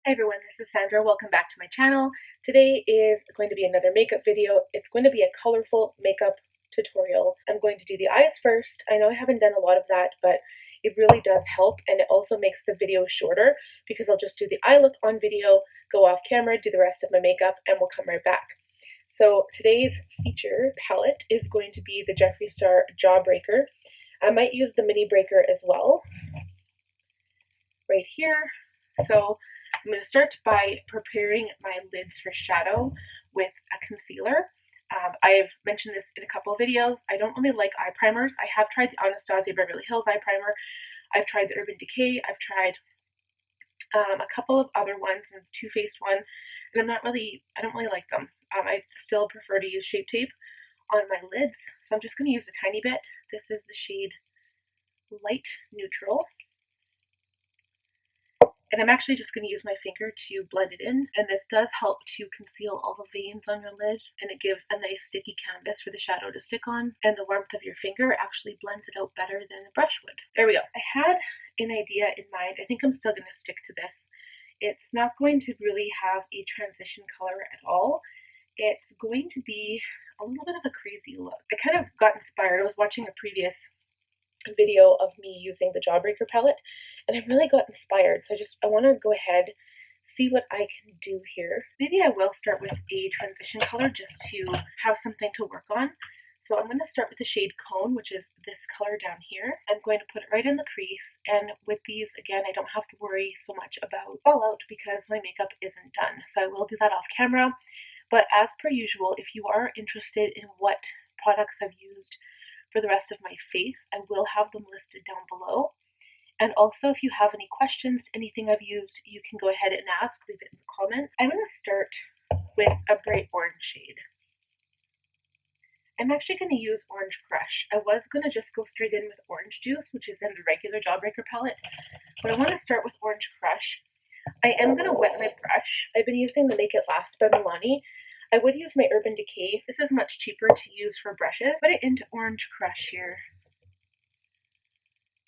Hi everyone, this is Sandra. Welcome back to my channel. Today is going to be another makeup video. It's going to be a colorful makeup tutorial. I'm going to do the eyes first. I know I haven't done a lot of that, but it really does help, and it also makes the video shorter because I'll just do the eye look on video, go off camera, do the rest of my makeup, and we'll come right back. So today's feature palette is going to be the Jeffree Star Jawbreaker. I might use the mini breaker as well right here. So I'm going to start by preparing my lids for shadow with a concealer. I've mentioned this in a couple of videos. I don't really like eye primers. I have tried the Anastasia Beverly Hills eye primer. I've tried the Urban Decay. I've tried a couple of other ones, and Too Faced one, and I don't really like them. I still prefer to use Shape Tape on my lids, so I'm just going to use a tiny bit. This is the shade Light Neutral. And I'm actually just going to use my finger to blend it in, and this does help to conceal all the veins on your lid, and it gives a nice sticky canvas for the shadow to stick on, and the warmth of your finger actually blends it out better than a brush would. There we go. I had an idea in mind. I think I'm still going to stick to this. It's not going to really have a transition color at all. It's going to be a little bit of a crazy look. I kind of got inspired. I was watching a previous video of me using the Jawbreaker palette, and I really got inspired, so I want to go ahead, see what I can do here. Maybe I will start with a transition color just to have something to work on. So I'm going to start with the shade Cone, which is this color down here. I'm going to put it right in the crease, and with these, again, I don't have to worry so much about fallout because my makeup isn't done, so I will do that off camera. But as per usual, if you are interested in what products I've used for the rest of my face, I will have them listed down below. And also, if you have any questions, anything I've used, you can go ahead and ask, leave it in the comments. I'm going to start with a bright orange shade. I'm actually going to use Orange Crush. I was going to just go straight in with Orange Juice, which is in the regular Jawbreaker palette, but I want to start with Orange Crush. I am going to wet my brush. I've been using the Make It Last by Milani. I would use my Urban Decay. This is much cheaper to use for brushes. Put it into Orange Crush here.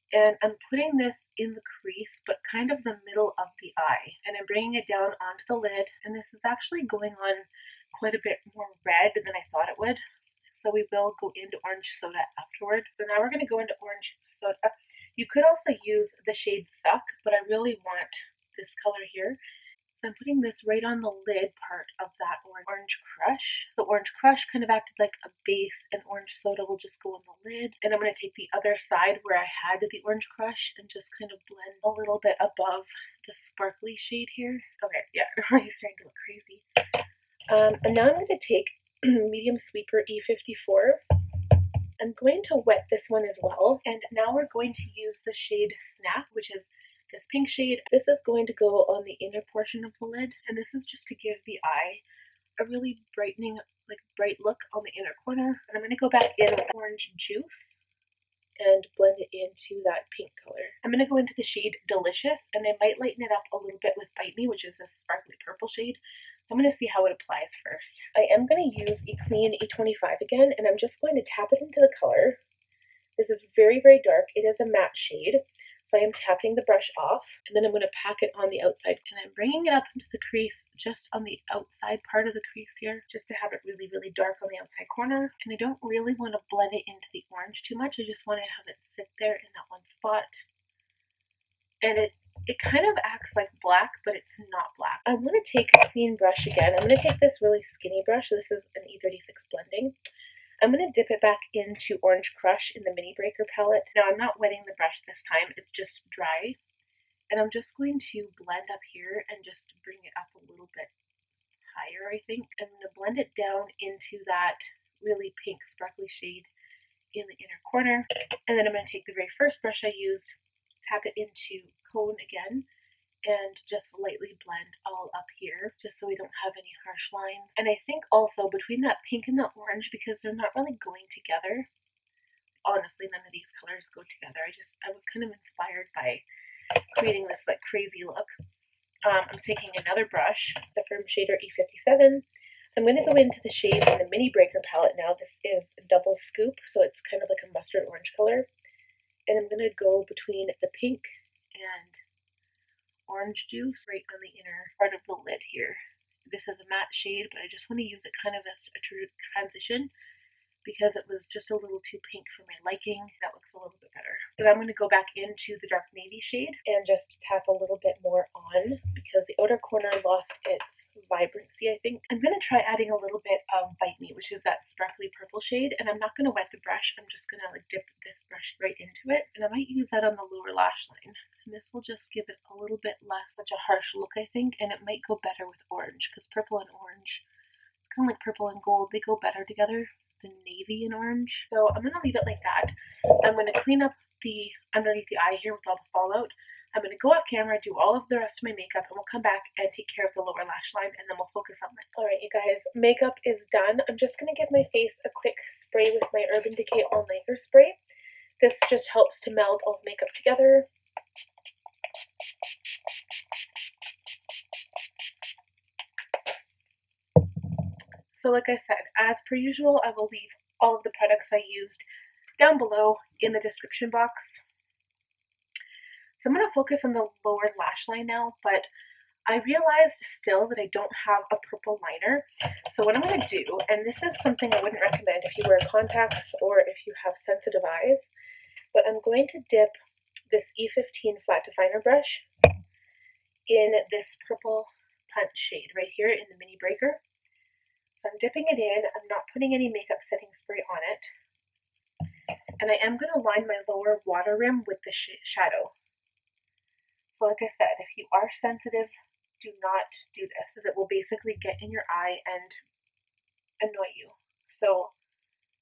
And I'm putting this in the crease, but kind of the middle of the eye. And I'm bringing it down onto the lid. And this is actually going on quite a bit more red than I thought it would. So we will go into Orange Soda afterward. So now we're going to go into Orange Soda. You could also use the shade Suck, but I really want this color here. So I'm putting this right on the lid part of that Orange Crush. The Orange Crush kind of acted like a base, and Orange Soda will just go on the lid. And I'm going to take the other side where I had the Orange Crush and just kind of blend a little bit above the sparkly shade here. Okay, yeah, already starting to look crazy. And now I'm going to take Medium Sweeper E54. I'm going to wet this one as well. And now we're going to use the shade Snap, which is this pink shade. This is going to go on the inner portion of the lid, and this is just to give the eye a really brightening, like bright look on the inner corner. And I'm going to go back in with Orange Juice and blend it into that pink color. I'm going to go into the shade Delicious, and I might lighten it up a little bit with Bite Me, which is this sparkly purple shade. So I'm going to see how it applies first. I am going to use a clean E25 again, and I'm just going to tap it into the color. This is very, very dark. It is a matte shade. So I am tapping the brush off, and then I'm going to pack it on the outside, and I'm bringing it up into the crease just on the outside part of the crease here, just to have it really, really dark on the outside corner. And I don't really want to blend it into the orange too much. I just want to have it sit there in that one spot. And it kind of acts like black, but it's not black. I want to take a clean brush again. I'm going to take this really skinny brush. This is an E36 blending. I'm going to dip it back into Orange Crush in the Mini Breaker palette. Now, I'm not wetting the brush this time. It's just dry. And I'm just going to blend up here and just bring it up a little bit higher, I think. I'm going to blend it down into that really pink sparkly shade in the inner corner. And then I'm going to take the very first brush I used, tap it into Cone again, and just lightly blend all up here, just so we don't have any harsh lines. And I think also between that pink and the orange, because they're not really going together, honestly, none of these colors go together. I was kind of inspired by creating this like crazy look. I'm taking another brush, the Firm Shader E57. I'm going to go into the shade in the Mini Breaker palette now. This is Double Scoop, so it's kind of like a mustard orange color. And I'm going to go between the pink and orange juice right on the inner part of the lid here. This is a matte shade, but I just want to use it kind of as a transition because it was just a little too pink for my liking. That looks a little bit better. But I'm going to go back into the dark navy shade and just tap a little bit more on because the outer corner lost its vibrancy, I think. I'm going to try adding a little bit of Bite Me, which is that sparkly purple shade, and I'm not going to wet the brush. I'm just going to like dip this brush right into it, and I might use that on the lower lash line. And this will just give it a little bit less such a harsh look, I think, and it might go better with orange because purple and orange, it's kind of like purple and gold, they go better together than navy and orange. So I'm going to leave it like that. I'm going to clean up the underneath the eye here with all the fallout. I'm going to go off camera, do all of the rest of my makeup, and we'll come back and take care of the lower lash line, and then we'll focus on that. Alright, you guys, makeup is done. I'm just going to give my face a quick spray with my Urban Decay All-Nighter spray. This just helps to meld all the makeup together. So like I said, as per usual, I will leave all of the products I used down below in the description box. So I'm going to focus on the lower lash line now, but I realized still that I don't have a purple liner. So what I'm going to do, and this is something I wouldn't recommend if you wear contacts or if you have sensitive eyes, but I'm going to dip this E15 flat definer brush in this purple punch shade right here in the mini breaker. So I'm dipping it in. I'm not putting any makeup setting spray on it. And I am going to line my lower water rim with the shadow. So like I said, if you are sensitive, do not do this because it will basically get in your eye and annoy you. So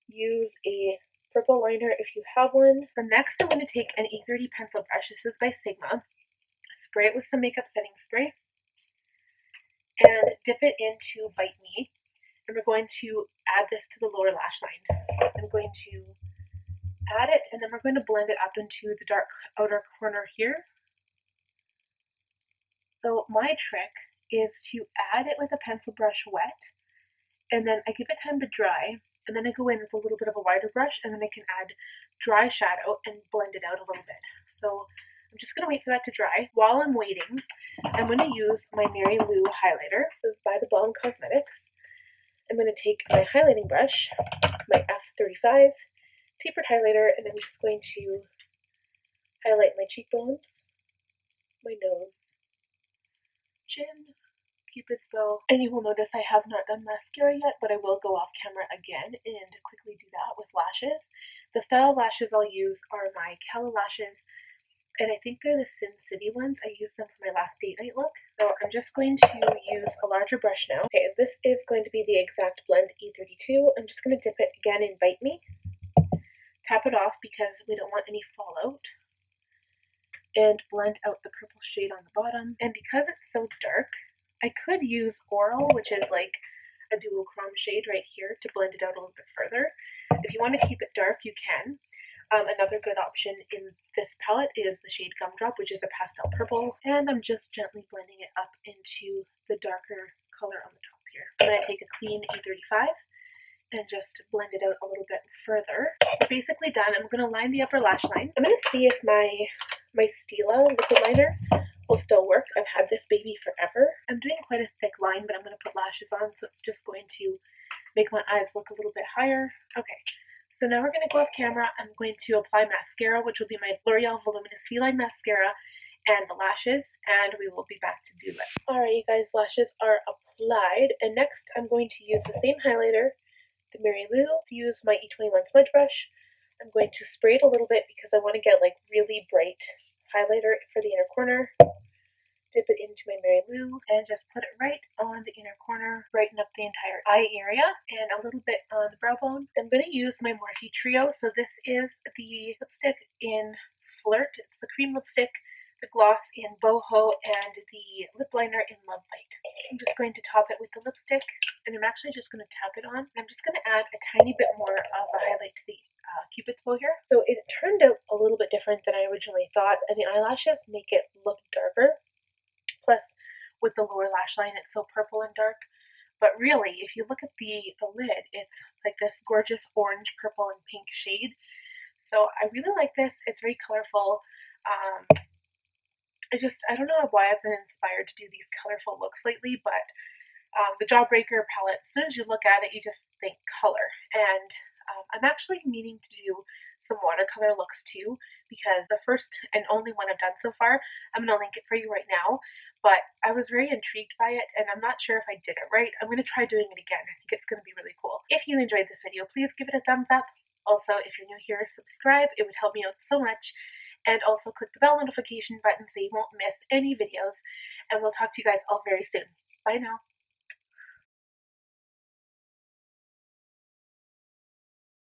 use a purple liner if you have one. So next I'm going to take an E30 pencil brush. This is by Sigma. Spray it with some makeup setting spray and dip it into Bite Me. And we're going to add this to the lower lash line. I'm going to add it and then we're going to blend it up into the dark outer corner here. So my trick is to add it with a pencil brush wet, and then I give it time to dry, and then I go in with a little bit of a wider brush, and then I can add dry shadow and blend it out a little bit. So I'm just going to wait for that to dry. While I'm waiting, I'm going to use my Mary Lou highlighter. This is by the Balm Cosmetics. I'm going to take my highlighting brush, my F35 tapered highlighter, and I'm just going to highlight my cheekbones, my nose, chin, Cupid's bow, and you will notice I have not done mascara yet, but I will go off camera again and quickly do that with lashes. The style lashes I'll use are my Cala lashes, and I think they're the Sin City ones. I used them for my last date night look. So I'm just going to use a larger brush now. Okay, this is going to be the exact blend E32. I'm just going to dip it again in Bite Me. Tap it off because we don't want any fallout. And blend out the purple shade on the bottom. And because it's so dark, I could use Oral, which is like a duochrome shade right here, to blend it out a little bit further. If you want to keep it dark, you can. Another good option in this palette is the shade Gumdrop, which is a pastel purple. And I'm just gently blending it up into the darker color on the top here. I'm going to take a clean E35 and just blend it out a little bit further. We're basically done. I'm going to line the upper lash line. I'm going to see if my Stila liquid liner will still work. I've had this baby forever. I'm doing quite a thick line, but I'm going to put lashes on, so it's just going to make my eyes look a little bit higher. Okay, so now we're going to go off camera. I'm going to apply mascara, which will be my Loreal Voluminous Feline mascara, and the lashes, and we will be back to do it. Alright, you guys, lashes are applied, and next I'm going to use the same highlighter, the Mary Lou, use my E21 smudge brush. I'm going to spray it a little bit because I want to get like really bright highlighter for the inner corner. Dip it into my Mary Lou and just put it right on the inner corner, brighten up the entire eye area and a little bit on the brow bone. I'm going to use my Morphe Trio. So this is the lipstick in Flirt. It's the cream lipstick, the gloss in Boho, and the lip liner in Love Bite. I'm just going to top it with the lipstick, and I'm actually just going to tap it on. I'm just going to add a tiny bit more of a highlight to the Cupid's bow here. So it turned out a little bit different than I originally thought, and the eyelashes make it look darker. Plus, with the lower lash line, it's so purple and dark. But really, if you look at the lid, it's like this gorgeous orange, purple, and pink shade. So I really like this. It's very colorful. I don't know why I've been inspired to do these colorful looks lately, but the Jawbreaker palette, as soon as you look at it, you just think color. And I'm actually meaning to do some watercolor looks too, because the first and only one I've done so far, I'm going to link it for you right now, but I was very intrigued by it, and I'm not sure if I did it right. I'm going to try doing it again. I think it's going to be really cool. If you enjoyed this video, please give it a thumbs up. Also, if you're new here, subscribe. It would help me out so much. And also click the bell notification button so you won't miss any videos. And we'll talk to you guys all very soon. Bye now.